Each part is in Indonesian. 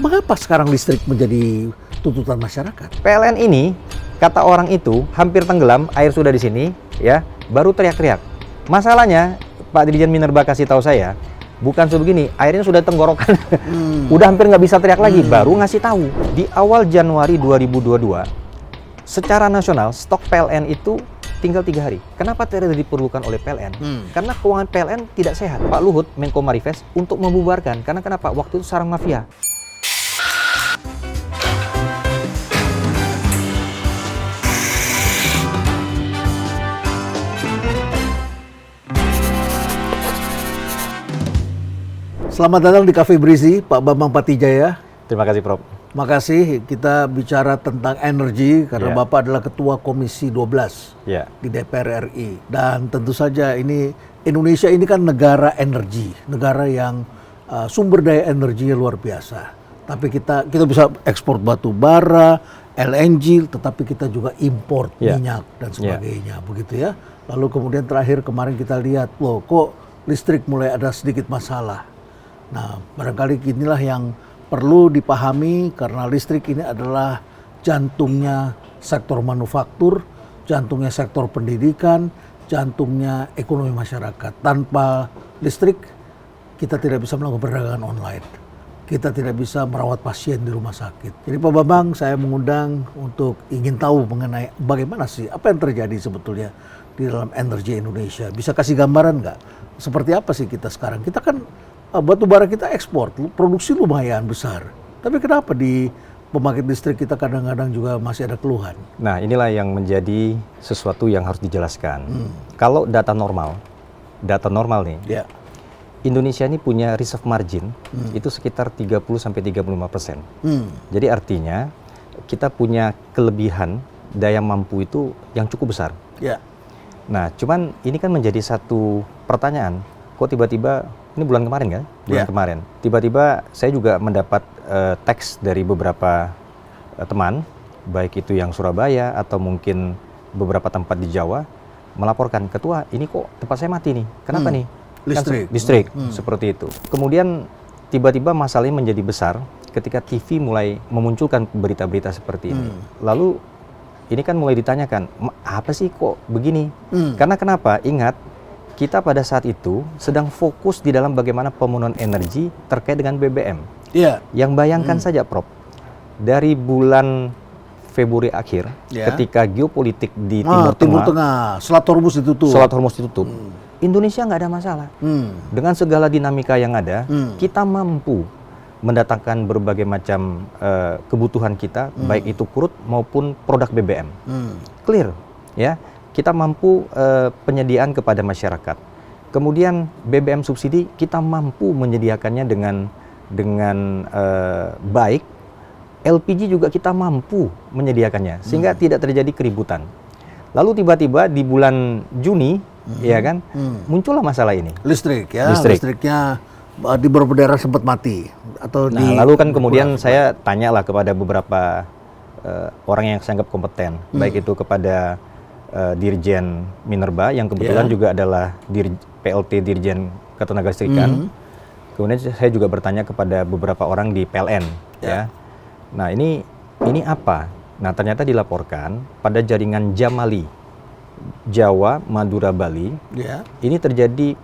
Mengapa sekarang listrik menjadi tuntutan masyarakat? PLN ini, kata orang itu, hampir tenggelam, air sudah di sini, ya, baru teriak-teriak. Masalahnya, Pak Dirjen Minerba kasih tahu saya, bukan sebegini, airnya sudah tenggorokan. Udah hampir nggak bisa teriak lagi, baru ngasih tahu. Di awal Januari 2022, secara nasional, stok PLN itu tinggal 3 hari. Kenapa tidak diperlukan oleh PLN? Karena keuangan PLN tidak sehat. Pak Luhut, Menko Marifest, untuk membubarkan. Karena kenapa? Waktu itu sarang mafia. Selamat datang di Cafe Brizi, Pak Bambang Patijaya. Terima kasih, Prof. Makasih, kita bicara tentang energi karena Bapak adalah Ketua Komisi 12 di DPR RI. Dan tentu saja ini Indonesia ini kan negara energi, negara yang sumber daya energinya luar biasa. Tapi kita bisa ekspor batu bara, LNG, tetapi kita juga import minyak dan sebagainya, begitu ya. Lalu kemudian terakhir kemarin kita lihat, loh kok listrik mulai ada sedikit masalah. Nah, barangkali inilah yang perlu dipahami karena listrik ini adalah jantungnya sektor manufaktur, jantungnya sektor pendidikan, jantungnya ekonomi masyarakat. Tanpa listrik, kita tidak bisa melakukan perdagangan online. Kita tidak bisa merawat pasien di rumah sakit. Jadi Pak Bambang, saya mengundang untuk ingin tahu mengenai bagaimana sih, apa yang terjadi sebetulnya di dalam energi Indonesia. Bisa kasih gambaran nggak? Seperti apa sih kita sekarang? Kita kan batu bara kita ekspor, produksi lumayan besar. Tapi kenapa di pembangkit listrik kita kadang-kadang juga masih ada keluhan? Nah, inilah yang menjadi sesuatu yang harus dijelaskan. Kalau data normal nih, Indonesia ini punya reserve margin itu sekitar 30-35%. Jadi artinya kita punya kelebihan daya mampu itu yang cukup besar. Nah, cuman ini kan menjadi satu pertanyaan, kok tiba-tiba ini bulan kemarin kan? Kemarin. Tiba-tiba saya juga mendapat teks dari beberapa teman, baik itu yang Surabaya atau mungkin beberapa tempat di Jawa, melaporkan, Ketua, ini kok tempat saya mati nih. Kenapa nih? Listrik. Seperti itu. Kemudian tiba-tiba masalahnya menjadi besar ketika TV mulai memunculkan berita-berita seperti ini. Lalu ini kan mulai ditanyakan, apa sih kok begini? Karena kenapa? Ingat, kita pada saat itu sedang fokus di dalam bagaimana pemenuhan energi terkait dengan BBM. Yang bayangkan saja, Prof, dari bulan Februari akhir, ketika geopolitik di Timur Tengah, Selat Hormuz ditutup. Indonesia nggak ada masalah. Dengan segala dinamika yang ada, kita mampu mendatangkan berbagai macam kebutuhan kita, baik itu crude maupun produk BBM. Clear, ya. Kita mampu penyediaan kepada masyarakat. Kemudian BBM subsidi kita mampu menyediakannya dengan baik. LPG juga kita mampu menyediakannya sehingga tidak terjadi keributan. Lalu tiba-tiba di bulan Juni, ya kan, muncullah masalah ini. Listriknya di beberapa daerah sempat mati atau lalu kan kemudian saya tanyalah kepada beberapa orang yang saya anggap kompeten, baik itu kepada Dirjen Minerba yang kebetulan juga adalah PLT Dirjen Ketenagalistrikan. Kemudian saya juga bertanya kepada beberapa orang di PLN. Nah ini apa? Nah ternyata dilaporkan pada jaringan Jamali, Jawa, Madura, Bali, ini terjadi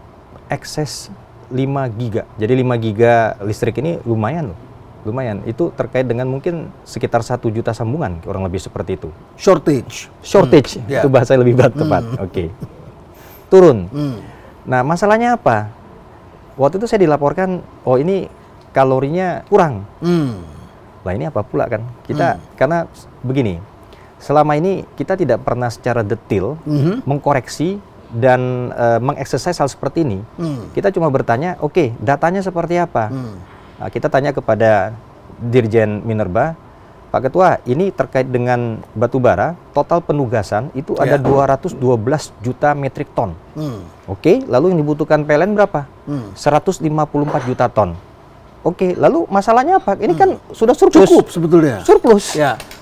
ekses 5 giga. Jadi 5 giga listrik ini lumayan loh. Lumayan, itu terkait dengan mungkin sekitar 1 juta sambungan, kurang lebih seperti itu. Shortage, itu bahasa lebih tepat. Oke. Turun. Nah, masalahnya apa? Waktu itu saya dilaporkan, oh ini kalorinya kurang. Lah ini apa pula kan? Kita, karena begini, selama ini kita tidak pernah secara detail mengkoreksi dan mengeksersis hal seperti ini. Kita cuma bertanya, oke, datanya seperti apa? Nah, kita tanya kepada Dirjen Minerba, Pak Ketua, ini terkait dengan batu bara, total penugasan itu ada 212 juta metrik ton. Oke, lalu yang dibutuhkan PLN berapa? 154 juta ton. Oke, lalu masalahnya apa? Ini kan sudah surplus. Cukup sebetulnya. Surplus.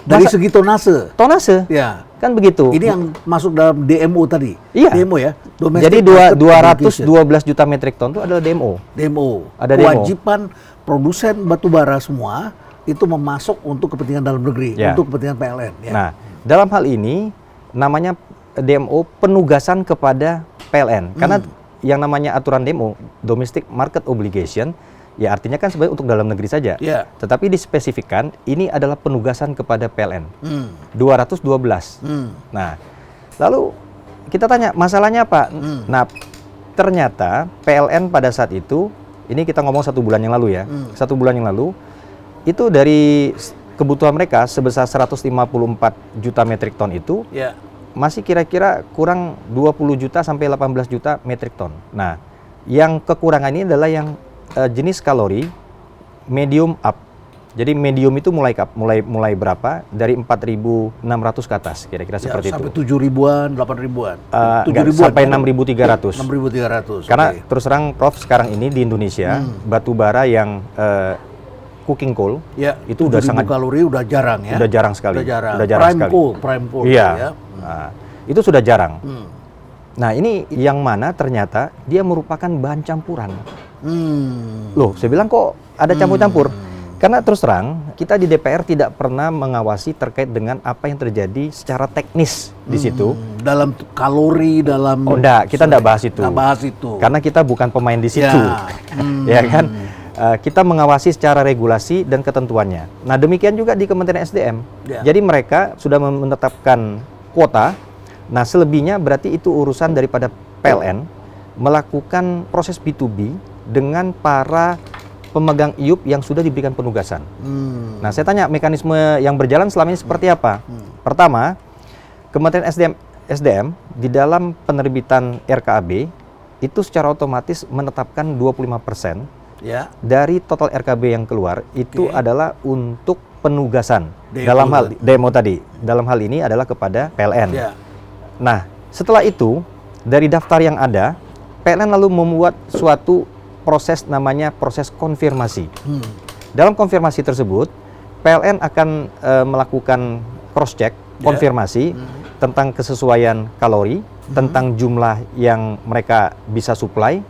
Dari segi tonase. Kan begitu. Ini yang masuk dalam DMO tadi. DMO ya. Jadi 212 juta metrik ton itu adalah DMO. Kewajiban produsen batu bara semua itu memasok untuk kepentingan dalam negeri, untuk kepentingan PLN. Ya. Nah, dalam hal ini namanya DMO penugasan kepada PLN. Karena yang namanya aturan DMO, Domestic Market Obligation, ya artinya kan sebenarnya untuk dalam negeri saja. Yeah. Tetapi dispesifikkan ini adalah penugasan kepada PLN. 212. Nah, lalu kita tanya masalahnya apa? Nah, ternyata PLN pada saat itu, ini kita ngomong 1 bulan yang lalu ya. 1 bulan yang lalu, itu dari kebutuhan mereka sebesar 154 juta metrik ton itu, masih kira-kira kurang 20 juta sampai 18 juta metrik ton. Nah, yang kekurangan ini adalah yang jenis kalori medium up. Jadi medium itu mulai berapa? Dari 4.600 ke atas, kira-kira seperti sampai itu. 7.000-an, 8.000-an. Sampai 6.300. 6.300. Karena terus terang Prof, sekarang ini di Indonesia batu bara yang cooking coal itu udah sangat kalori, udah jarang ya. Udah jarang sekali. Udah jarang sekali. Prime coal. Iya. Ya. Nah, itu sudah jarang. Nah, ini yang mana ternyata dia merupakan bahan campuran. Loh, saya bilang kok ada campur-campur? Karena terus terang, kita di DPR tidak pernah mengawasi terkait dengan apa yang terjadi secara teknis di situ. Dalam kalori, dalam... Oh enggak, kita enggak bahas itu. Enggak bahas itu. Karena kita bukan pemain di situ. Ya kan? Kita mengawasi secara regulasi dan ketentuannya. Nah, demikian juga di Kementerian SDM. Jadi mereka sudah menetapkan kuota. Nah, selebihnya berarti itu urusan daripada PLN melakukan proses B2B dengan para pemegang IUP yang sudah diberikan penugasan. Nah, saya tanya mekanisme yang berjalan selama ini seperti apa? Pertama, Kementerian SDM di dalam penerbitan RKAB itu secara otomatis menetapkan 25% dari total RKB yang keluar itu adalah untuk penugasan dalam hal demo tadi. Dalam hal ini adalah kepada PLN. Nah, setelah itu dari daftar yang ada, PLN lalu membuat suatu proses namanya proses konfirmasi. Dalam konfirmasi tersebut, PLN akan melakukan cross check, konfirmasi tentang kesesuaian kalori, tentang jumlah yang mereka bisa supply.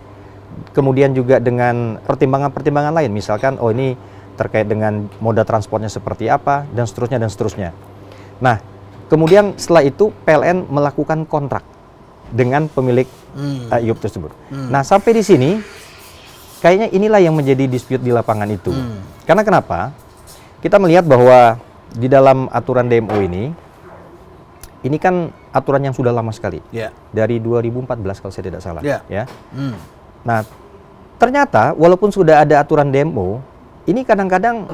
Kemudian juga dengan pertimbangan-pertimbangan lain, misalkan oh ini terkait dengan moda transportnya seperti apa, dan seterusnya dan seterusnya. Nah, kemudian setelah itu PLN melakukan kontrak dengan pemilik IUP tersebut. Nah, sampai di sini kayaknya inilah yang menjadi dispute di lapangan itu. Karena kenapa? Kita melihat bahwa di dalam aturan DMO ini kan aturan yang sudah lama sekali. Dari 2014 kalau saya tidak salah. Ya. Nah, ternyata walaupun sudah ada aturan DMO, ini kadang-kadang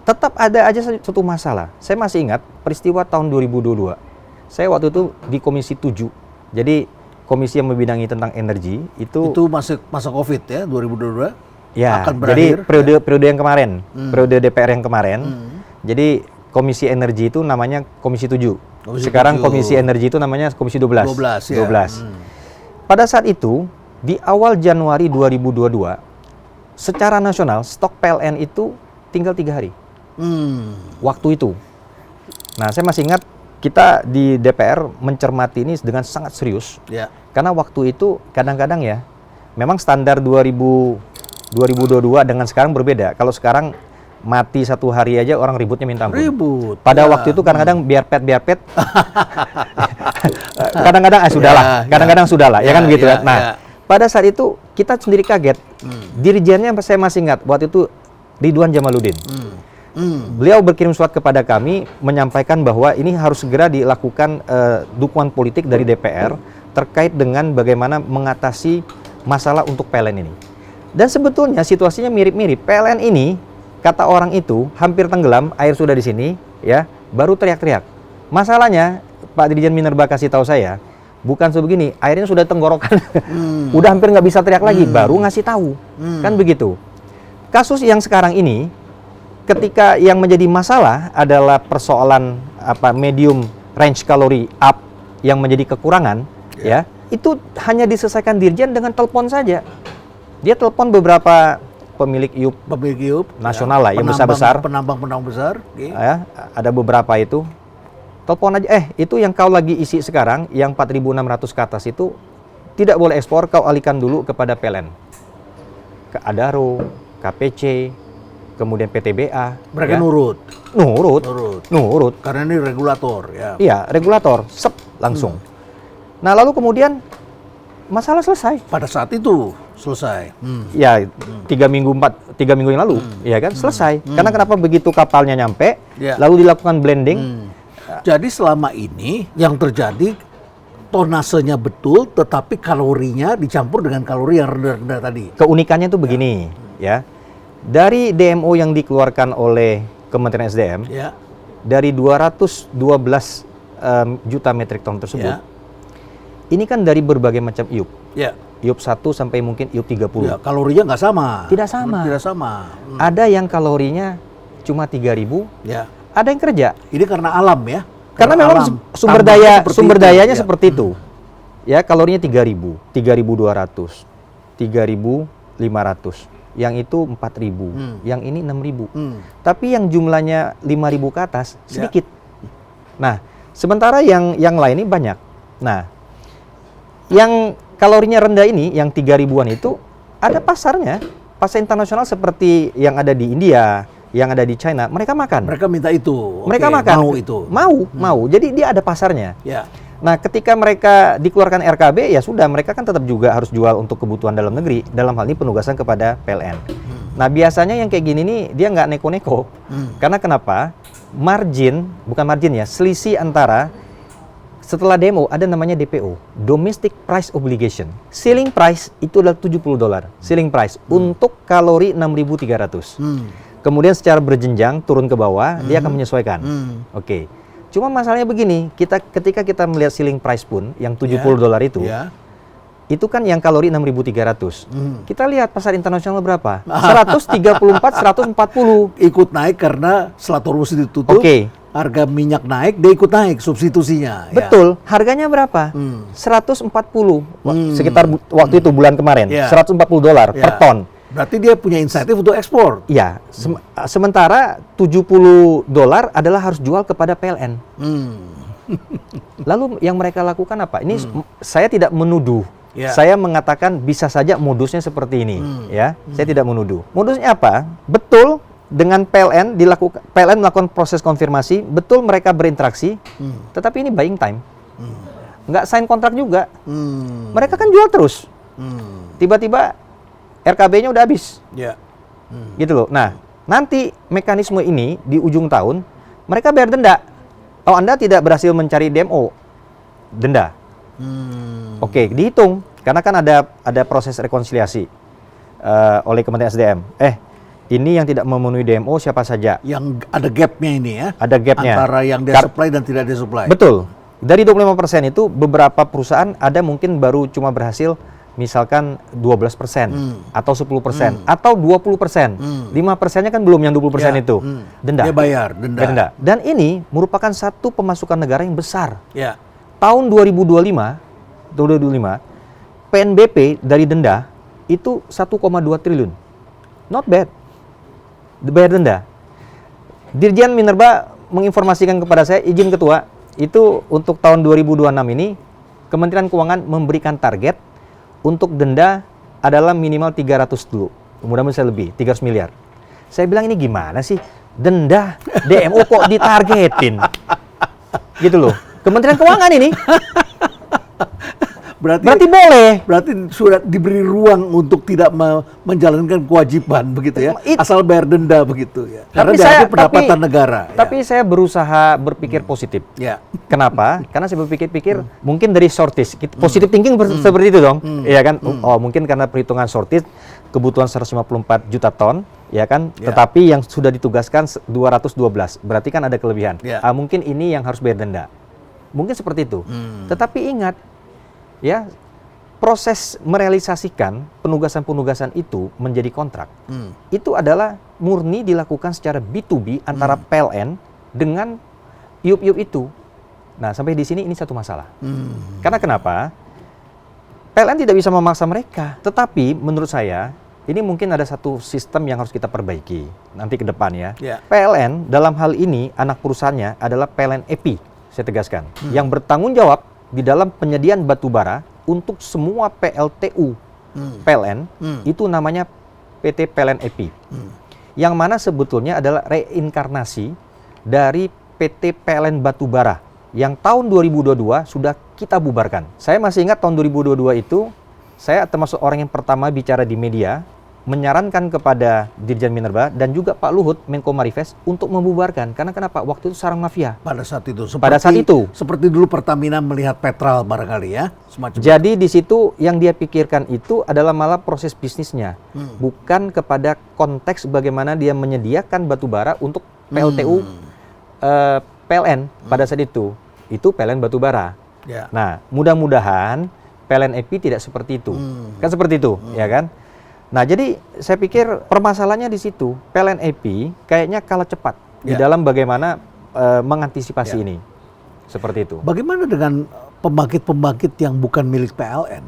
tetap ada aja satu masalah. Saya masih ingat peristiwa tahun 2022. Saya waktu itu di Komisi 7. Jadi komisi yang membidangi tentang energi itu masa Covid ya, 2022. Ya, akan berakhir, jadi periode yang kemarin, periode DPR yang kemarin. Jadi Komisi Energi itu namanya Komisi 7. Sekarang Komisi Energi itu namanya Komisi 12. 12. Pada saat itu di awal Januari 2022, secara nasional stok PLN itu tinggal 3 hari. Waktu itu. Nah, saya masih ingat kita di DPR mencermati ini dengan sangat serius. Karena waktu itu kadang-kadang ya, memang standar 2022 dengan sekarang berbeda. Kalau sekarang mati 1 hari aja orang ributnya minta ampun. Pada waktu itu kadang-kadang biar pet. Kadang-kadang sudahlah, kadang-kadang sudahlah, ya kan begitu kan. Nah, pada saat itu kita sendiri kaget. Dirjennya saya masih ingat waktu itu Ridwan Jamaluddin. Beliau berkirim surat kepada kami menyampaikan bahwa ini harus segera dilakukan dukungan politik dari DPR terkait dengan bagaimana mengatasi masalah untuk PLN ini. Dan sebetulnya situasinya mirip-mirip. PLN ini kata orang itu hampir tenggelam, air sudah di sini, ya, baru teriak-teriak. Masalahnya Pak Dirjen Minerba kasih tahu saya, bukan sebegini, airnya sudah tenggorokan, udah hampir nggak bisa teriak lagi, baru ngasih tahu, kan begitu. Kasus yang sekarang ini, ketika yang menjadi masalah adalah persoalan medium range kalori up yang menjadi kekurangan, ya, itu hanya diselesaikan Dirjen dengan telepon saja. Dia telepon beberapa pemilik IUP nasional lah, yang besar-besar, penambang besar, ya, ada beberapa itu. Telepon aja, itu yang kau lagi isi sekarang, yang 4.600 ke atas itu tidak boleh ekspor, kau alihkan dulu kepada PLN, ke Adaro, KPC, kemudian PTBA. Mereka ya. nurut. Nurut. Karena ini regulator, ya. Iya, regulator, langsung. Nah, lalu kemudian masalah selesai. Pada saat itu selesai. Ya, 3 minggu yang lalu, ya kan, selesai. Karena kenapa begitu kapalnya nyampe, lalu dilakukan blending. Jadi selama ini yang terjadi tonasenya betul, tetapi kalorinya dicampur dengan kalori yang rendah-rendah tadi. Keunikannya tuh begini, ya. Dari DMO yang dikeluarkan oleh Kementerian SDM, dari 212 juta metrik ton tersebut, ini kan dari berbagai macam IUP. IUP 1 sampai mungkin IUP 30. Ya, kalorinya nggak sama. Tidak sama. Tidak sama. Ada yang kalorinya cuma 3.000, ada yang kerja. Ini karena alam ya. Karena memang sumber dayanya seperti itu. Ya, kalorinya 3.000, 3.200, 3.500. Yang itu 4.000, yang ini 6.000. Tapi yang jumlahnya 5.000 ke atas sedikit. Nah, sementara yang lain ini banyak. Nah, yang kalorinya rendah ini, yang 3.000-an itu ada pasarnya. Pasar internasional seperti yang ada di India, yang ada di China, mereka makan. Mereka minta itu. Mereka makan. Mau itu. Mau. Jadi dia ada pasarnya. Ya. Nah, ketika mereka dikeluarkan RKB, ya sudah, mereka kan tetap juga harus jual untuk kebutuhan dalam negeri. Dalam hal ini penugasan kepada PLN. Nah, biasanya yang kayak gini nih, dia nggak neko-neko. Karena kenapa? Selisih antara setelah demo ada namanya DPO, Domestic Price Obligation. Ceiling price itu adalah $70. Ceiling price untuk kalori 6.300. Kemudian secara berjenjang turun ke bawah, dia akan menyesuaikan. Oke. Cuma masalahnya begini, ketika kita melihat ceiling price pun yang $70 itu kan yang kalori 6.300. Kita lihat pasar internasional berapa? 134, 140. Ikut naik karena setelah Hormuz ditutup. Harga minyak naik, dia ikut naik substitusinya. Betul. Harganya berapa? 140. Sekitar waktu itu bulan kemarin, $140 per ton. Berarti dia punya insentif untuk ekspor. Iya. Sementara $70 adalah harus jual kepada PLN. Lalu yang mereka lakukan apa? Ini saya tidak menuduh. Saya mengatakan bisa saja modusnya seperti ini. Ya, saya tidak menuduh. Modusnya apa? Betul dengan PLN melakukan proses konfirmasi. Betul mereka berinteraksi. Tetapi ini buying time. Nggak sign kontrak juga. Mereka kan jual terus. Tiba-tiba RKB-nya udah habis, gitu loh. Nah, nanti mekanisme ini di ujung tahun mereka bayar denda. Oh, Anda tidak berhasil mencari DMO, denda. Oke, dihitung karena kan ada proses rekonsiliasi oleh Kementerian SDM. Ini yang tidak memenuhi DMO siapa saja? Yang ada gap-nya ini ya? Ada gap-nya antara yang dia supply dan tidak dia supply. Betul. Dari 25% itu beberapa perusahaan ada mungkin baru cuma berhasil misalkan 12% atau 10% atau 20%. 5%-nya kan belum yang 20% itu. Denda. Dia bayar denda. Dan ini merupakan satu pemasukan negara yang besar. Tahun 2025, PNBP dari denda itu 1,2 triliun. Not bad. Bayar denda. Dirjen Minerba menginformasikan kepada saya, izin ketua, itu untuk tahun 2026 ini Kementerian Keuangan memberikan target untuk denda adalah minimal 300 dulu. Mudah-mudahan bisa lebih, 300 miliar. Saya bilang ini gimana sih? Denda DMO kok ditargetin? Gitu loh. Kementerian Keuangan ini. Berarti boleh. Berarti sudah diberi ruang untuk tidak menjalankan kewajiban begitu ya. Asal bayar denda begitu ya. Karena dari pendapatan negara. Tapi saya berusaha berpikir positif. Kenapa? Karena saya berpikir mungkin dari shortage. Positive thinking seperti itu dong. Iya kan? Oh, mungkin karena perhitungan shortage kebutuhan 154 juta ton, ya kan? Tetapi yang sudah ditugaskan 212. Berarti kan ada kelebihan. Mungkin ini yang harus bayar denda. Mungkin seperti itu. Tetapi ingat, ya, proses merealisasikan penugasan-penugasan itu menjadi kontrak, itu adalah murni dilakukan secara B2B antara PLN dengan IUP-IUP itu. Nah, sampai di sini ini satu masalah. Karena kenapa? PLN tidak bisa memaksa mereka. Tetapi menurut saya, ini mungkin ada satu sistem yang harus kita perbaiki nanti ke depan ya. PLN dalam hal ini anak perusahaannya adalah PLN EPI, saya tegaskan, yang bertanggung jawab di dalam penyediaan batu bara untuk semua PLTU PLN, itu namanya PT PLN EPI. yang mana sebetulnya adalah reinkarnasi dari PT PLN Batubara yang tahun 2022 sudah kita bubarkan. Saya masih ingat tahun 2022 itu, saya termasuk orang yang pertama bicara di media, menyarankan kepada Dirjen Minerba dan juga Pak Luhut, Menko Marifest, untuk membubarkan. Karena kenapa? Waktu itu sarang mafia. Pada saat itu. Seperti dulu Pertamina melihat Petral barangkali ya. Jadi di situ yang dia pikirkan itu adalah malah proses bisnisnya. Bukan kepada konteks bagaimana dia menyediakan batubara untuk PLTU PLN pada saat itu. Itu PLN Batubara. Ya. Nah, mudah-mudahan PLN EP tidak seperti itu. Kan seperti itu, ya kan? Nah, jadi saya pikir permasalahannya di situ. PLN EP kayaknya kalah cepat di dalam bagaimana mengantisipasi ini. Seperti itu. Bagaimana dengan pembangkit-pembangkit yang bukan milik PLN?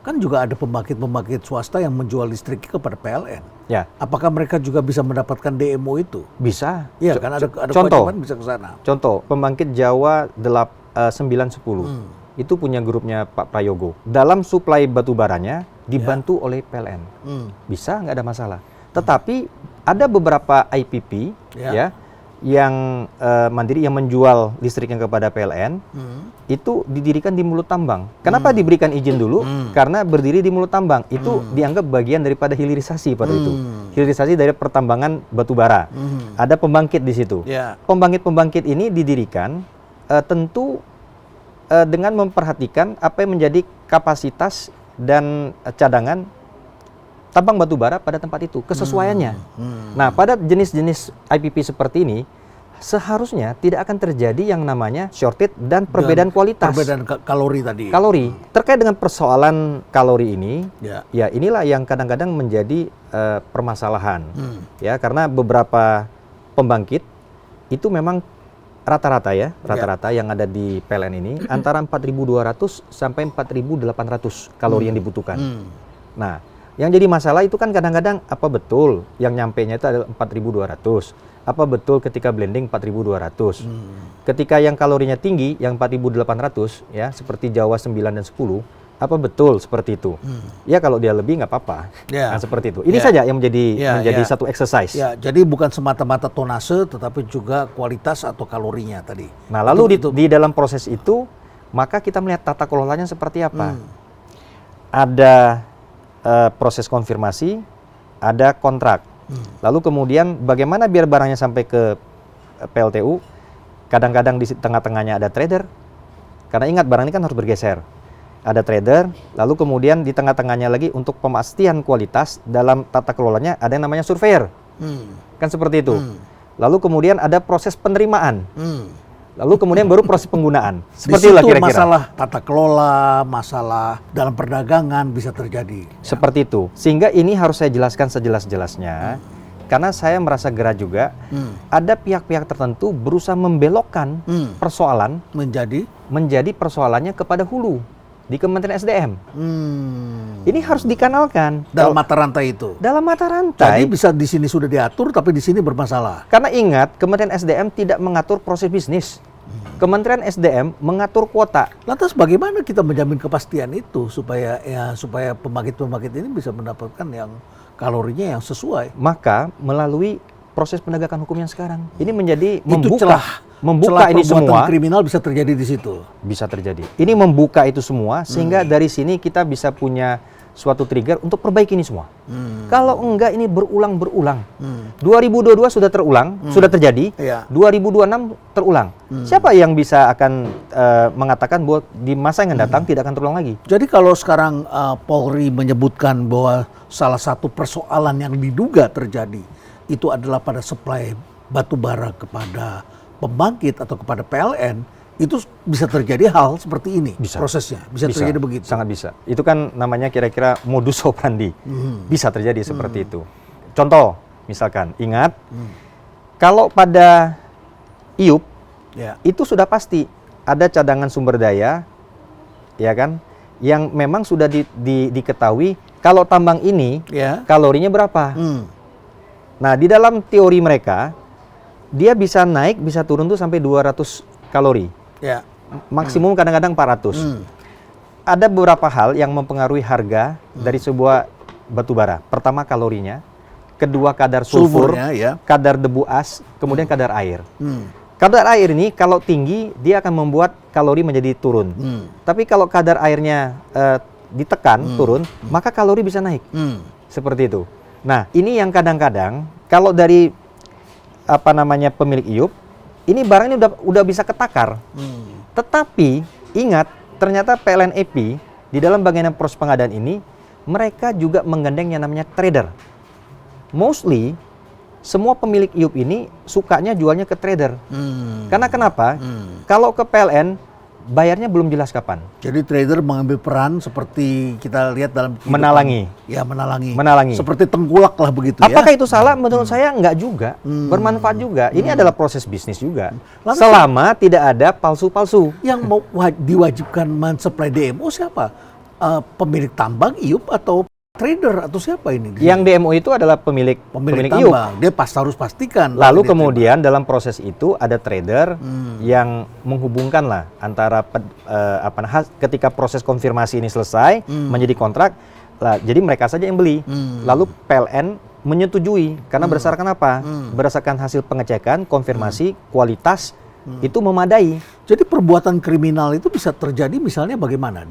Kan juga ada pembangkit-pembangkit swasta yang menjual listrik kepada PLN. Ya. Apakah mereka juga bisa mendapatkan DMO itu? Bisa. Iya, kan ada contoh, bisa ke sana. Contoh, pembangkit Jawa 910. Itu punya grupnya Pak Prayogo. Dalam suplai batu baranya dibantu oleh PLN. Bisa, nggak ada masalah. Tetapi ada beberapa IPP yang mandiri yang menjual listriknya kepada PLN, itu didirikan di mulut tambang. Kenapa diberikan izin dulu? Karena berdiri di mulut tambang. Itu dianggap bagian daripada hilirisasi pada itu. Hilirisasi dari pertambangan batu bara. Ada pembangkit di situ. Pembangkit-pembangkit ini didirikan tentu dengan memperhatikan apa yang menjadi kapasitas dan cadangan tambang batu bara pada tempat itu, kesesuaiannya. Nah, pada jenis-jenis IPP seperti ini, seharusnya tidak akan terjadi yang namanya shortage dan perbedaan kualitas. Perbedaan kalori tadi. Kalori. Terkait dengan persoalan kalori ini, ya inilah yang kadang-kadang menjadi permasalahan. Ya, karena beberapa pembangkit itu memang rata-rata yang ada di PLN ini antara 4.200 sampai 4.800 kalori yang dibutuhkan. Nah, yang jadi masalah itu kan kadang-kadang apa betul yang nyampenya itu adalah 4.200. Apa betul ketika blending 4.200. Ketika yang kalorinya tinggi yang 4.800 ya seperti Jawa 9 dan 10, apa betul seperti itu? Ya kalau dia lebih nggak apa-apa. Nah, seperti itu. Ini saja yang menjadi satu exercise. Ya, jadi bukan semata-mata tonase tetapi juga kualitas atau kalorinya tadi. Nah, lalu di dalam proses itu maka kita melihat tata kelolanya seperti apa. Ada proses konfirmasi, ada kontrak. Lalu kemudian bagaimana biar barangnya sampai ke PLTU? Kadang-kadang di tengah-tengahnya ada trader. Karena ingat barang ini kan harus bergeser. Ada trader, lalu kemudian di tengah-tengahnya lagi untuk pemastian kualitas dalam tata kelolanya ada yang namanya surveyor. Kan seperti itu. Lalu kemudian ada proses penerimaan. Lalu kemudian baru proses penggunaan. Seperti itulah kira-kira. Masalah tata kelola, masalah dalam perdagangan bisa terjadi. Seperti itu. Sehingga ini harus saya jelaskan sejelas-jelasnya. Karena saya merasa gerah juga. Ada pihak-pihak tertentu berusaha membelokkan persoalan menjadi persoalannya kepada hulu di Kementerian SDM. Ini harus dikanalkan dalam mata rantai itu. Dalam mata rantai. Jadi bisa di sini sudah diatur, tapi di sini bermasalah. Karena ingat, Kementerian SDM tidak mengatur proses bisnis. Kementerian SDM mengatur kuota. Lantas bagaimana kita menjamin kepastian itu supaya pembangkit-pembangkit ini bisa mendapatkan yang kalorinya yang sesuai? Maka melalui proses penegakan hukum yang sekarang ini menjadi celah ini semua. Kriminal bisa terjadi di situ. Bisa terjadi. Ini membuka itu semua sehingga dari sini kita bisa punya suatu trigger untuk perbaiki ini semua. Kalau enggak ini berulang-berulang. 2022 sudah terulang, sudah terjadi. 2026 terulang. Siapa yang bisa akan mengatakan bahwa di masa yang datang tidak akan terulang lagi? Jadi kalau sekarang Polri menyebutkan bahwa salah satu persoalan yang diduga terjadi itu adalah pada supply batu bara kepada pembangkit atau kepada PLN, itu bisa terjadi hal seperti ini. Prosesnya bisa terjadi begitu. Sangat bisa. Itu kan namanya kira-kira modus operandi. Bisa terjadi seperti itu. Contoh, misalkan ingat kalau pada IUP itu sudah pasti ada cadangan sumber daya, ya kan, yang memang sudah diketahui kalau tambang ini kalorinya berapa. Nah, di dalam teori mereka, dia bisa naik, bisa turun tuh sampai 200 kalori. Maksimum kadang-kadang 400. Ada beberapa hal yang mempengaruhi harga dari sebuah batu bara. Pertama kalorinya, kedua kadar sulfur, kadar debu as, kemudian kadar air. Kadar air ini kalau tinggi dia akan membuat kalori menjadi turun. Tapi kalau kadar airnya ditekan turun, maka kalori bisa naik. Seperti itu. Nah, ini yang kadang-kadang kalau dari pemilik IUP, ini barang ini udah bisa ketakar. Tetapi ingat, ternyata PLN EP di dalam bagian proses pengadaan ini mereka juga menggandeng yang namanya trader. Mostly semua pemilik IUP ini sukanya jualnya ke trader. Karena kenapa? Kalau ke PLN bayarnya belum jelas kapan. Jadi trader mengambil peran seperti kita lihat dalam kehidupan. Menalangi. Ya, menalangi. Menalangi. Seperti tengkulak lah begitu. Apakah itu salah? Menurut saya enggak juga. Bermanfaat juga. Ini adalah proses bisnis juga. Lalu, selama tidak ada palsu-palsu. Yang mau diwajibkan mensupply DMO siapa? Pemilik tambang, IUP, atau trader, atau siapa ini? Yang DMO itu adalah pemilik tambang. IUP. Dia harus pastikan. Lalu kemudian dalam proses itu ada trader yang menghubungkan lah antara ketika proses konfirmasi ini selesai menjadi kontrak, jadi mereka saja yang beli. Lalu PLN menyetujui karena berdasarkan apa? Berdasarkan hasil pengecekan, konfirmasi, kualitas itu memadai. Jadi perbuatan kriminal itu bisa terjadi misalnya bagaimana?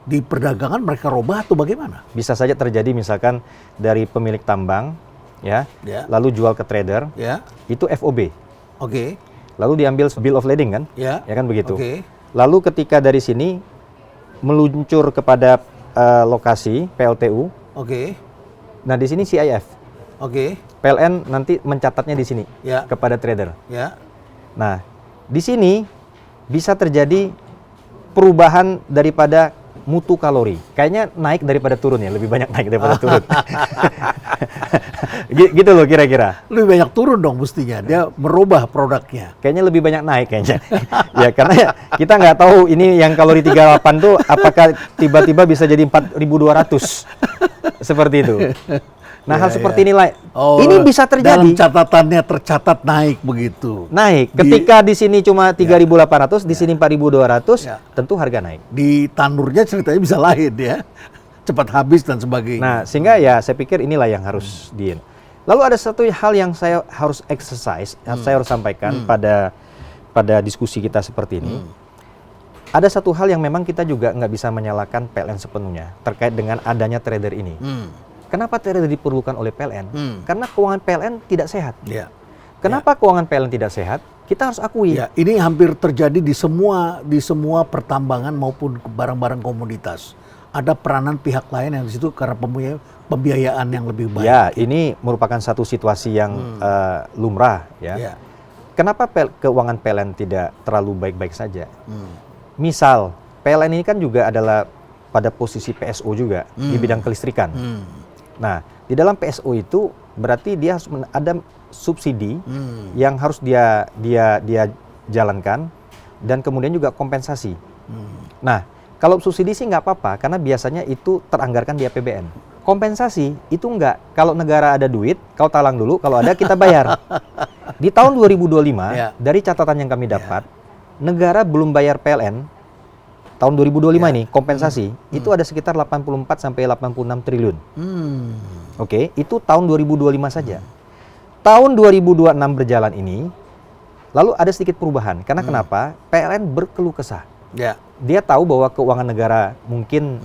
Di perdagangan mereka robah atau bagaimana? Bisa saja terjadi misalkan dari pemilik tambang, lalu jual ke trader, itu FOB. Oke. Lalu diambil bill of lading kan? Ya kan begitu. Lalu ketika dari sini meluncur kepada lokasi PLTU. Nah di sini CIF. PLN nanti mencatatnya di sini kepada trader. Nah di sini bisa terjadi perubahan daripada mutu kalori. Kayaknya naik daripada turun ya, lebih banyak naik daripada turun. Gitu loh kira-kira. Lebih banyak turun dong mestinya, dia merubah produknya. Kayaknya lebih banyak naik kayaknya. Ya karena kita nggak tahu ini yang kalori 38 tuh apakah tiba-tiba bisa jadi 4.200. Seperti itu. Nah hal seperti inilah, ini bisa terjadi. Dalam catatannya tercatat naik begitu. Naik. Ketika di sini cuma 3.800, di sini 4.200, tentu harga naik. Di tanurnya ceritanya bisa lain ya, cepat habis dan sebagainya. Nah sehingga ya saya pikir inilah yang harus Lalu ada satu hal yang saya harus exercise, saya harus sampaikan pada diskusi kita seperti ini. Ada satu hal yang memang kita juga nggak bisa menyalahkan PLN sepenuhnya terkait dengan adanya trader ini. Kenapa trader diperlukan oleh PLN? Karena keuangan PLN tidak sehat. Kenapa keuangan PLN tidak sehat? Kita harus akui. Ini hampir terjadi di semua pertambangan maupun barang-barang komoditas. Ada peranan pihak lain yang di situ karena pembiayaan yang lebih baik. Ya, ini merupakan satu situasi yang lumrah. Kenapa keuangan PLN tidak terlalu baik-baik saja? Misal, PLN ini kan juga adalah pada posisi PSO juga di bidang kelistrikan. Nah, di dalam PSO itu berarti dia harus ada subsidi yang harus dia jalankan dan kemudian juga kompensasi. Nah, kalau subsidi sih nggak apa-apa karena biasanya itu teranggarkan di APBN. Kompensasi itu enggak. Kalau negara ada duit, kau talang dulu, kalau ada kita bayar. Di tahun 2025, dari catatan yang kami dapat, negara belum bayar PLN tahun 2025 ini kompensasi itu ada sekitar 84 sampai 86 triliun. Itu tahun 2025 saja. Tahun 2026 berjalan ini lalu ada sedikit perubahan. Karena kenapa? PLN berkeluh kesah. Dia tahu bahwa keuangan negara mungkin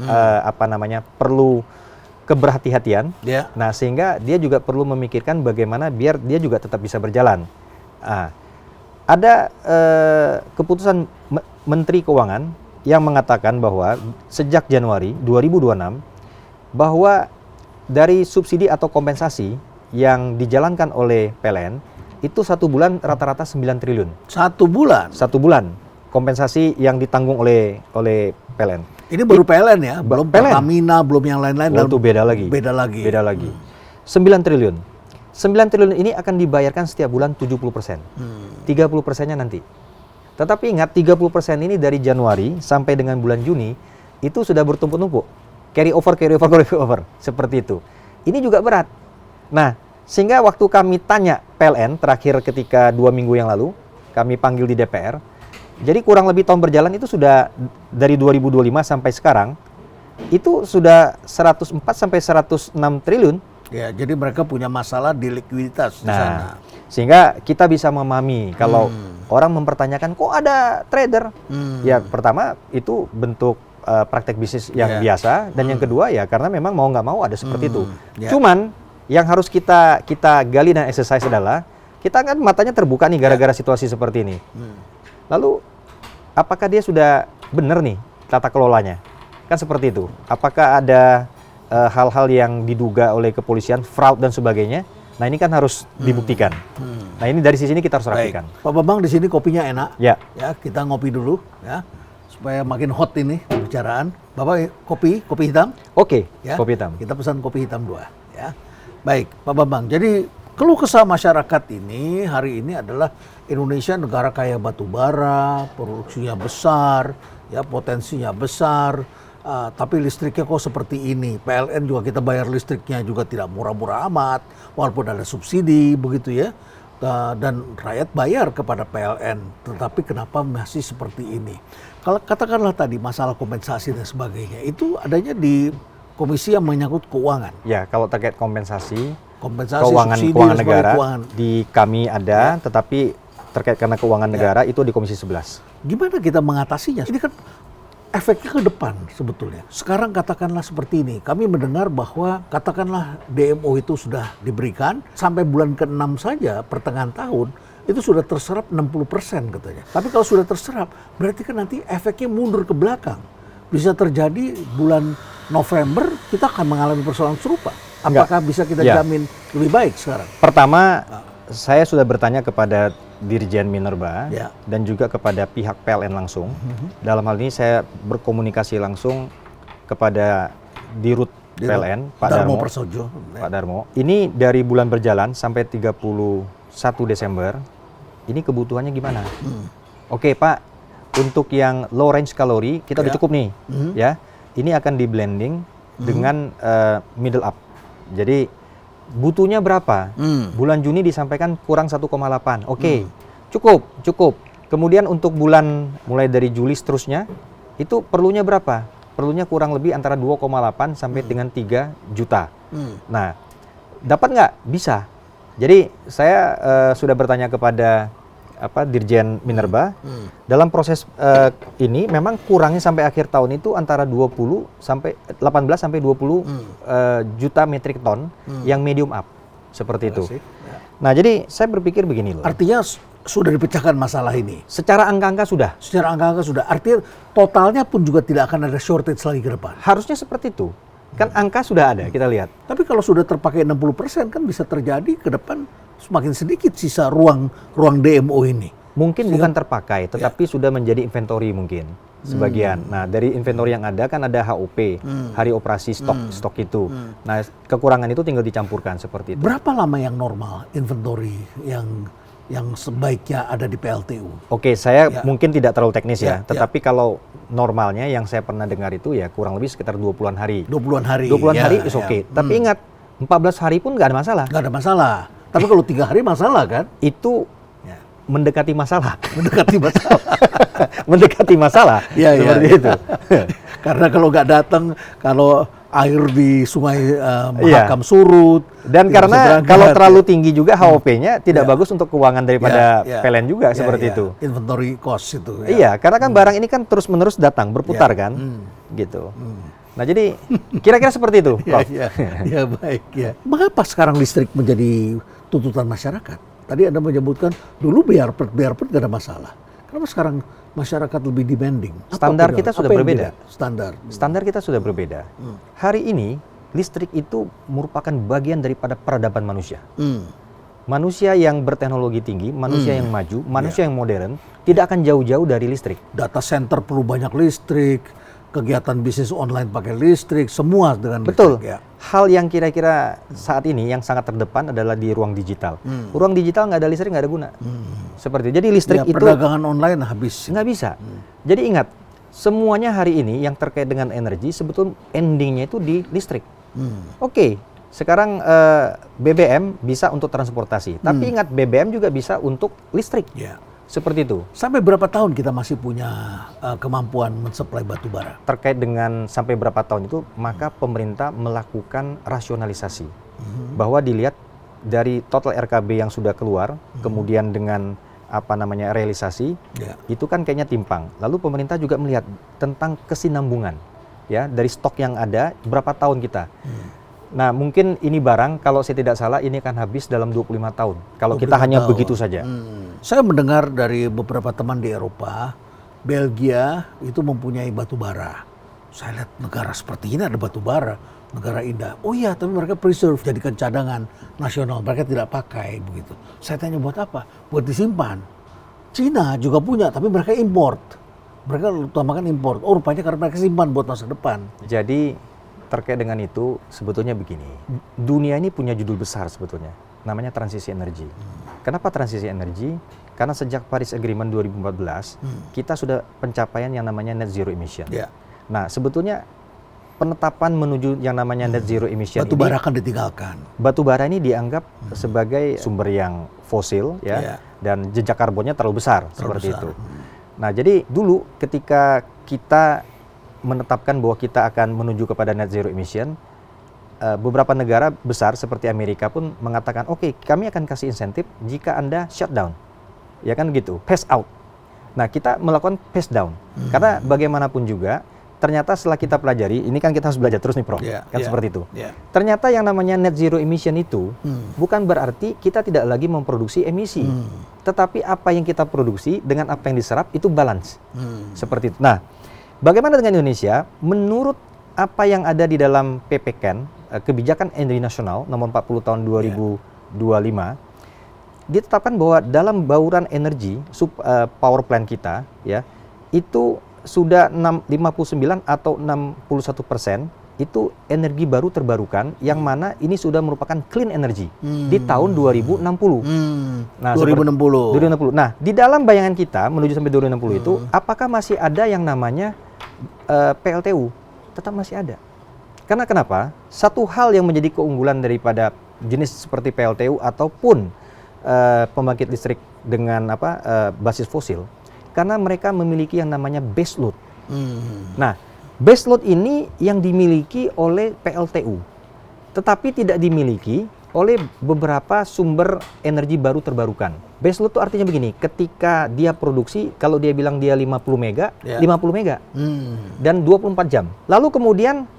perlu keberhati-hatian. Nah, sehingga dia juga perlu memikirkan bagaimana biar dia juga tetap bisa berjalan. Ada keputusan Menteri Keuangan yang mengatakan bahwa sejak Januari 2026 bahwa dari subsidi atau kompensasi yang dijalankan oleh PLN itu 1 bulan rata-rata 9 triliun. 1 bulan? 1 bulan kompensasi yang ditanggung oleh PLN. Ini baru PLN ya? Belum Pertamina, belum yang lain-lain. Itu beda lagi. Beda lagi. 9 triliun. 9 triliun ini akan dibayarkan setiap bulan 70%. 30%-nya nanti. Tetapi ingat 30% ini dari Januari sampai dengan bulan Juni itu sudah bertumpuk-tumpuk. Carry over. Seperti itu. Ini juga berat. Nah, sehingga waktu kami tanya PLN terakhir ketika 2 minggu yang lalu, kami panggil di DPR. Jadi kurang lebih tahun berjalan itu sudah dari 2025 sampai sekarang itu sudah 104 sampai 106 triliun. Ya, jadi mereka punya masalah di likuiditas di sana. Sehingga kita bisa memahami kalau orang mempertanyakan kok ada trader. Ya pertama itu bentuk praktek bisnis yang biasa, dan yang kedua ya karena memang mau nggak mau ada seperti itu. Cuman yang harus kita gali dan exercise adalah kita kan matanya terbuka nih gara-gara situasi seperti ini. Lalu apakah dia sudah benar nih tata kelolanya? Kan seperti itu. Apakah ada hal-hal yang diduga oleh kepolisian, fraud dan sebagainya? Nah ini kan harus dibuktikan. Nah ini dari sisi ini kita harus rapikan. Pak Bambang, di sini kopinya enak. Ya. Ya, kita ngopi dulu ya supaya makin hot ini pembicaraan. Bapak kopi hitam? Oke, ya. Kopi hitam. Kita pesan kopi hitam 2 ya. Baik, Pak Bambang. Jadi keluh kesah masyarakat ini hari ini adalah Indonesia negara kaya batu bara, produksinya besar, ya potensinya besar. Tapi listriknya kok seperti ini. PLN juga kita bayar listriknya juga tidak murah-murah amat, walaupun ada subsidi begitu ya. Dan rakyat bayar kepada PLN, tetapi kenapa masih seperti ini? Kalau katakanlah tadi masalah kompensasi dan sebagainya, itu adanya di komisi yang menyangkut keuangan. Ya, kalau terkait kompensasi keuangan negara di kami ada, tetapi terkait karena keuangan negara itu di Komisi 11. Gimana kita mengatasinya? Ini kan efeknya ke depan sebetulnya. Sekarang katakanlah seperti ini, kami mendengar bahwa katakanlah DMO itu sudah diberikan, sampai bulan ke-6 saja pertengahan tahun, itu sudah terserap 60% katanya. Tapi kalau sudah terserap, berarti kan nanti efeknya mundur ke belakang. Bisa terjadi bulan November, kita akan mengalami persoalan serupa. Apakah bisa kita jamin lebih baik sekarang? Pertama, saya sudah bertanya kepada Dirjen Minerba dan juga kepada pihak PLN langsung. Dalam hal ini saya berkomunikasi langsung kepada Dirut PLN, Pak Darmo. Pak Darmo. Ini dari bulan berjalan sampai 31 Desember, ini kebutuhannya gimana? Oke Pak, untuk yang low range kalori kita udah cukup nih. Ya, ini akan di blending dengan middle up. Jadi butuhnya berapa? Bulan Juni disampaikan kurang 1,8. Oke, cukup. Kemudian untuk bulan mulai dari Juli seterusnya, itu perlunya berapa? Perlunya kurang lebih antara 2,8 sampai dengan 3 juta. Nah, dapat nggak? Bisa. Jadi saya sudah bertanya kepada Dirjen Minerba. Dalam proses ini memang kurangnya sampai akhir tahun itu antara 18 sampai 20 juta metrik ton yang medium up seperti itu. Nah, jadi saya berpikir begini loh. Artinya sudah dipecahkan masalah ini. Secara angka-angka sudah. Secara angka-angka sudah. Artinya totalnya pun juga tidak akan ada shortage lagi ke depan. Harusnya seperti itu. Kan angka sudah ada, kita lihat. Tapi kalau sudah terpakai 60% kan bisa terjadi ke depan semakin sedikit sisa ruang DMO ini. Mungkin bukan terpakai, tetapi sudah menjadi inventory mungkin sebagian. Nah, dari inventory yang ada kan ada HOP, hari operasi stok itu. Nah, kekurangan itu tinggal dicampurkan seperti itu. Berapa lama yang normal inventory yang sebaiknya ada di PLTU? Oke, saya mungkin tidak terlalu teknis tetapi kalau normalnya yang saya pernah dengar itu ya kurang lebih sekitar 20-an hari. 20-an hari. 20-an hari is oke. Tapi ingat, 14 hari pun nggak ada masalah. Nggak ada masalah. Tapi kalau 3 hari masalah kan? Itu mendekati masalah. Mendekati masalah. Mendekati masalah. Seperti itu. Karena kalau nggak datang, kalau air di sungai Mahakam surut. Dan karena kalau terlalu tinggi juga HOP-nya tidak bagus untuk keuangan daripada PLN juga seperti itu. Inventory cost itu. Iya, karena kan barang ini kan terus-menerus datang, berputar kan. Gitu. Nah, jadi kira-kira seperti itu, Prof. Ya, baik ya. Mengapa sekarang listrik menjadi tuntutan masyarakat? Tadi Anda menyebutkan dulu biar nggak ada masalah. Kenapa sekarang masyarakat lebih demanding? Standar kita sudah berbeda. Standar kita sudah berbeda. Hari ini listrik itu merupakan bagian daripada peradaban manusia. Manusia yang berteknologi tinggi, manusia yang maju, manusia yang modern tidak akan jauh-jauh dari listrik. Data center perlu banyak listrik. Kegiatan bisnis online pakai listrik, semua dengan betul. Listrik. Ya. Hal yang kira-kira saat ini yang sangat terdepan adalah di ruang digital. Ruang digital nggak ada listrik nggak ada guna. Seperti itu. Jadi listrik itu perdagangan online habis. Nggak bisa. Jadi ingat, semuanya hari ini yang terkait dengan energi sebetulnya endingnya itu di listrik. Oke, sekarang BBM bisa untuk transportasi, tapi ingat BBM juga bisa untuk listrik. Seperti itu. Sampai berapa tahun kita masih punya kemampuan mensuplai batu bara? Terkait dengan sampai berapa tahun itu, maka pemerintah melakukan rasionalisasi. bahwa dilihat dari total RKB yang sudah keluar, kemudian dengan realisasi, itu kan kayaknya timpang. Lalu pemerintah juga melihat tentang kesinambungan, ya, dari stok yang ada, berapa tahun kita. Nah, mungkin ini barang, kalau saya tidak salah, ini akan habis dalam 25 tahun. Kalau kita hanya begitu saja. Saya mendengar dari beberapa teman di Eropa, Belgia itu mempunyai batu bara. Saya lihat negara seperti ini ada batu bara, negara indah. Oh iya, tapi mereka preserve, jadikan cadangan nasional. Mereka tidak pakai begitu. Saya tanya buat apa? Buat disimpan. Cina juga punya, tapi mereka import. Mereka utamakan import. Oh, rupanya karena mereka simpan buat masa depan. Jadi terkait dengan itu, sebetulnya begini, dunia ini punya judul besar sebetulnya, namanya transisi energi. Kenapa transisi energi? Karena sejak Paris Agreement 2014, kita sudah pencapaian yang namanya net zero emission. Nah, sebetulnya penetapan menuju yang namanya net zero emission batu bara akan ditinggalkan. Batu bara ini dianggap sebagai sumber yang fosil, ya, dan jejak karbonnya terlalu besar, seperti itu. Nah, jadi dulu ketika kita menetapkan bahwa kita akan menuju kepada net zero emission, beberapa negara besar seperti Amerika pun mengatakan, oke, kami akan kasih insentif jika Anda shutdown, ya kan gitu, phase out. Nah, kita melakukan phase down, karena bagaimanapun juga, ternyata setelah kita pelajari, ini kan kita harus belajar terus nih, Prof, seperti itu. Ternyata yang namanya net zero emission itu bukan berarti kita tidak lagi memproduksi emisi, tetapi apa yang kita produksi dengan apa yang diserap itu balance, seperti itu. Nah, bagaimana dengan Indonesia? Menurut apa yang ada di dalam PPKN, Kebijakan Energi Nasional nomor 40 tahun 2025, ditetapkan bahwa dalam bauran energi power plant kita, ya, itu sudah 59 atau 61% itu energi baru terbarukan, yang mana ini sudah merupakan clean energy di tahun 2060. Nah, 2060. Nah, di dalam bayangan kita menuju sampai 2060 itu, apakah masih ada yang namanya PLTU? Tetap masih ada. Karena kenapa? Satu hal yang menjadi keunggulan daripada jenis seperti PLTU ataupun pembangkit listrik dengan basis fosil, karena mereka memiliki yang namanya base load. Nah, base load ini yang dimiliki oleh PLTU, tetapi tidak dimiliki oleh beberapa sumber energi baru terbarukan. Base load itu artinya begini, ketika dia produksi, kalau dia bilang dia 50 mega, 50 mega, dan 24 jam. Lalu kemudian,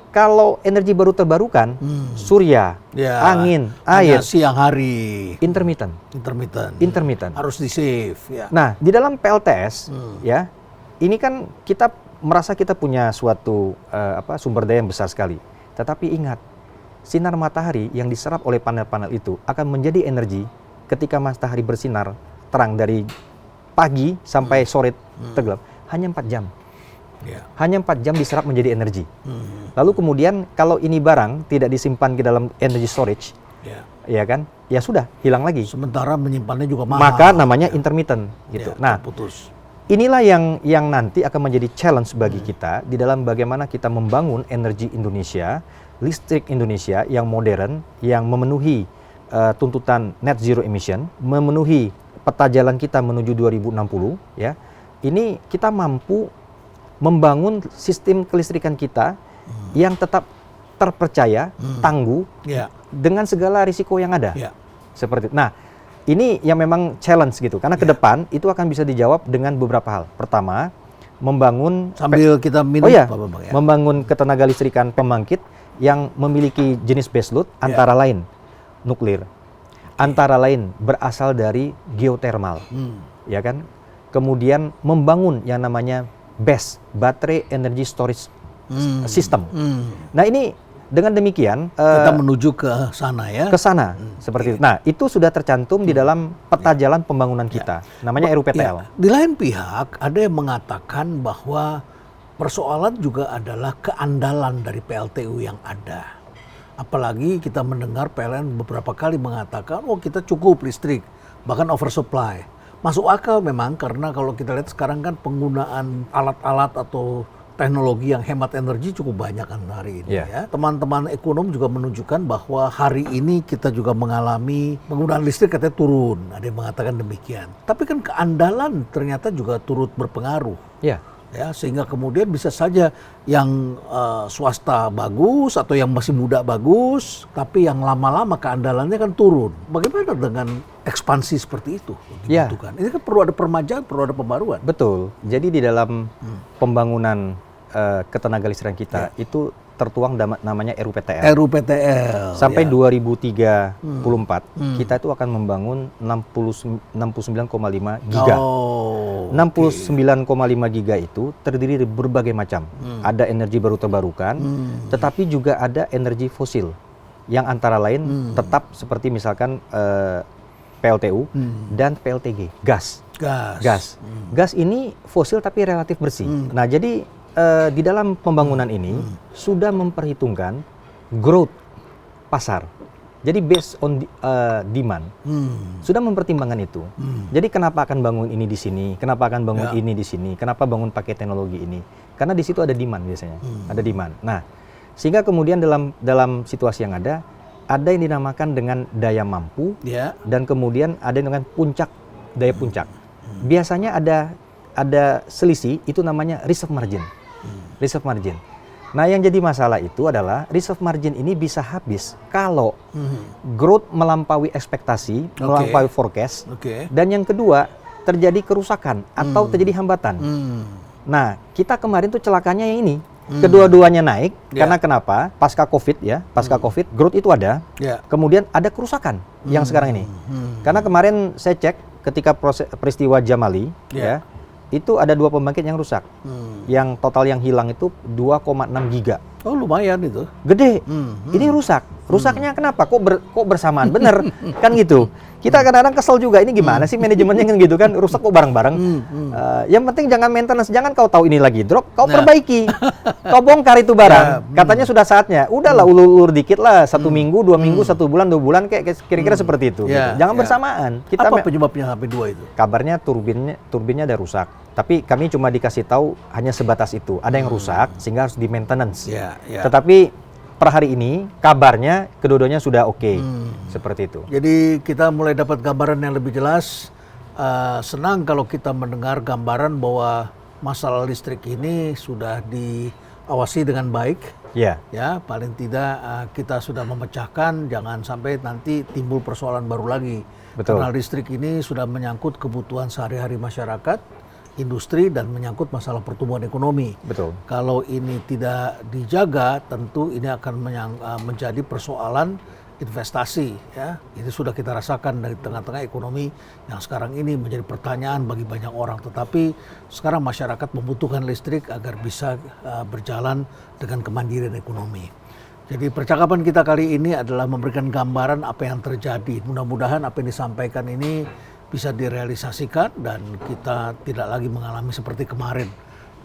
kalau energi baru terbarukan, surya, angin, air, siang hari, intermittent. Harus di-save. Nah, di dalam PLTS, ya, ini kan kita merasa kita punya suatu sumber daya yang besar sekali. Tetapi ingat, sinar matahari yang diserap oleh panel-panel itu akan menjadi energi ketika matahari bersinar terang dari pagi sampai sore tenggelam, hanya 4 jam. Hanya 4 jam diserap menjadi energi. Lalu kemudian kalau ini barang tidak disimpan ke dalam energy storage, ya kan, ya sudah hilang lagi. Sementara menyimpannya juga mahal. Maka namanya intermittent, gitu. Nah, inilah yang nanti akan menjadi challenge bagi kita di dalam bagaimana kita membangun energi Indonesia, listrik Indonesia yang modern, yang memenuhi tuntutan net zero emission, memenuhi peta jalan kita menuju 2060, ya. Ini kita mampu membangun sistem kelistrikan kita yang tetap terpercaya, tangguh, dengan segala risiko yang ada. Seperti itu. Nah, ini yang memang challenge gitu, karena ke depan itu akan bisa dijawab dengan beberapa hal. Pertama, membangun sambil kita minum, membangun ketenaga listrikan pembangkit yang memiliki jenis baseload, antara lain nuklir, antara lain berasal dari geothermal, ya kan. Kemudian membangun yang namanya BESS, Battery Energy Storage System. Nah, ini dengan demikian kita menuju ke sana, ya. Ke sana, seperti itu. Nah, itu sudah tercantum di dalam peta jalan pembangunan kita, namanya RUPTL. Di lain pihak, ada yang mengatakan bahwa persoalan juga adalah keandalan dari PLTU yang ada. Apalagi kita mendengar PLN beberapa kali mengatakan, oh kita cukup listrik, bahkan oversupply. Masuk akal memang, karena kalau kita lihat sekarang kan penggunaan alat-alat atau teknologi yang hemat energi cukup banyak kan hari ini, ya. Teman-teman ekonom juga menunjukkan bahwa hari ini kita juga mengalami penggunaan listrik katanya turun. Ada yang mengatakan demikian. Tapi kan keandalan ternyata juga turut berpengaruh. Ya, sehingga kemudian bisa saja yang swasta bagus atau yang masih muda bagus, tapi yang lama-lama keandalannya kan turun. Bagaimana dengan ekspansi seperti itu dibutuhkan? Ini kan perlu ada permajaan, perlu ada pembaruan. Betul. Jadi di dalam pembangunan ketenaga listrikan kita itu tertuang namanya RUPTL. RUPTL. Sampai 2034 kita itu akan membangun 69,5 giga. 69,5 giga itu terdiri dari berbagai macam. Ada energi baru terbarukan, tetapi juga ada energi fosil yang antara lain tetap seperti misalkan PLTU dan PLTG, gas. Gas ini fosil tapi relatif bersih. Nah, jadi di dalam pembangunan ini sudah memperhitungkan growth pasar. Jadi based on demand, sudah mempertimbangkan itu. Jadi kenapa akan bangun ini di sini, kenapa akan bangun ini di sini, kenapa bangun pakai teknologi ini? Karena di situ ada demand biasanya, ada demand. Nah, sehingga kemudian dalam situasi yang ada yang dinamakan dengan daya mampu, dan kemudian ada dengan daya puncak. Biasanya ada selisih, itu namanya reserve margin. Reserve margin. Nah, yang jadi masalah itu adalah reserve margin ini bisa habis kalau growth melampaui ekspektasi, melampaui forecast, dan yang kedua terjadi kerusakan atau terjadi hambatan. Nah, kita kemarin tuh celakanya yang ini, kedua-duanya naik karena kenapa? Pasca COVID pasca COVID growth itu ada, kemudian ada kerusakan yang sekarang ini. Karena kemarin saya cek ketika peristiwa Jamali, itu ada 2 pembangkit yang rusak. Yang total yang hilang itu 2,6 giga. Oh, lumayan itu. Gede. Ini rusak. Rusaknya kenapa? Kok bersamaan? Bener. Kan gitu. Kita kadang-kadang kesel juga, ini gimana sih manajemennya kan gitu kan, rusak kok bareng-bareng. Yang penting jangan maintenance, jangan kau tahu ini lagi drop, kau perbaiki. Kau bongkar itu barang. Katanya sudah saatnya. Udahlah ulur-ulur dikit lah, 1 minggu, 2 minggu, 1 bulan, 2 bulan, kayak kira-kira seperti itu. Gitu. Jangan bersamaan. Apa penyebabnya sampai 2 itu? Kabarnya turbinnya ada rusak. Tapi kami cuma dikasih tahu hanya sebatas itu. Ada yang rusak sehingga harus di maintenance. Tetapi per hari ini kabarnya kedua-duanya sudah oke. Seperti itu. Jadi kita mulai dapat gambaran yang lebih jelas. Senang kalau kita mendengar gambaran bahwa masalah listrik ini sudah diawasi dengan baik. Ya, paling tidak kita sudah memecahkan, jangan sampai nanti timbul persoalan baru lagi. Betul. Karena listrik ini sudah menyangkut kebutuhan sehari-hari masyarakat, industri, dan menyangkut masalah pertumbuhan ekonomi. Betul. Kalau ini tidak dijaga, tentu ini akan menjadi persoalan investasi. Ya, ini sudah kita rasakan dari tengah-tengah ekonomi yang sekarang ini menjadi pertanyaan bagi banyak orang. Tetapi sekarang masyarakat membutuhkan listrik agar bisa berjalan dengan kemandirian ekonomi. Jadi percakapan kita kali ini adalah memberikan gambaran apa yang terjadi. Mudah-mudahan apa yang disampaikan ini bisa direalisasikan dan kita tidak lagi mengalami seperti kemarin.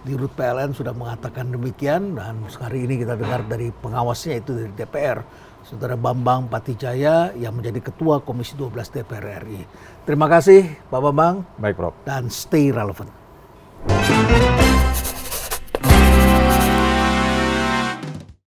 Dirut PLN sudah mengatakan demikian, dan hari ini kita dengar dari pengawasnya, itu dari DPR, Saudara Bambang Patijaya yang menjadi Ketua Komisi 12 DPR RI. Terima kasih Pak Bambang. Baik, Prof. Dan stay relevant.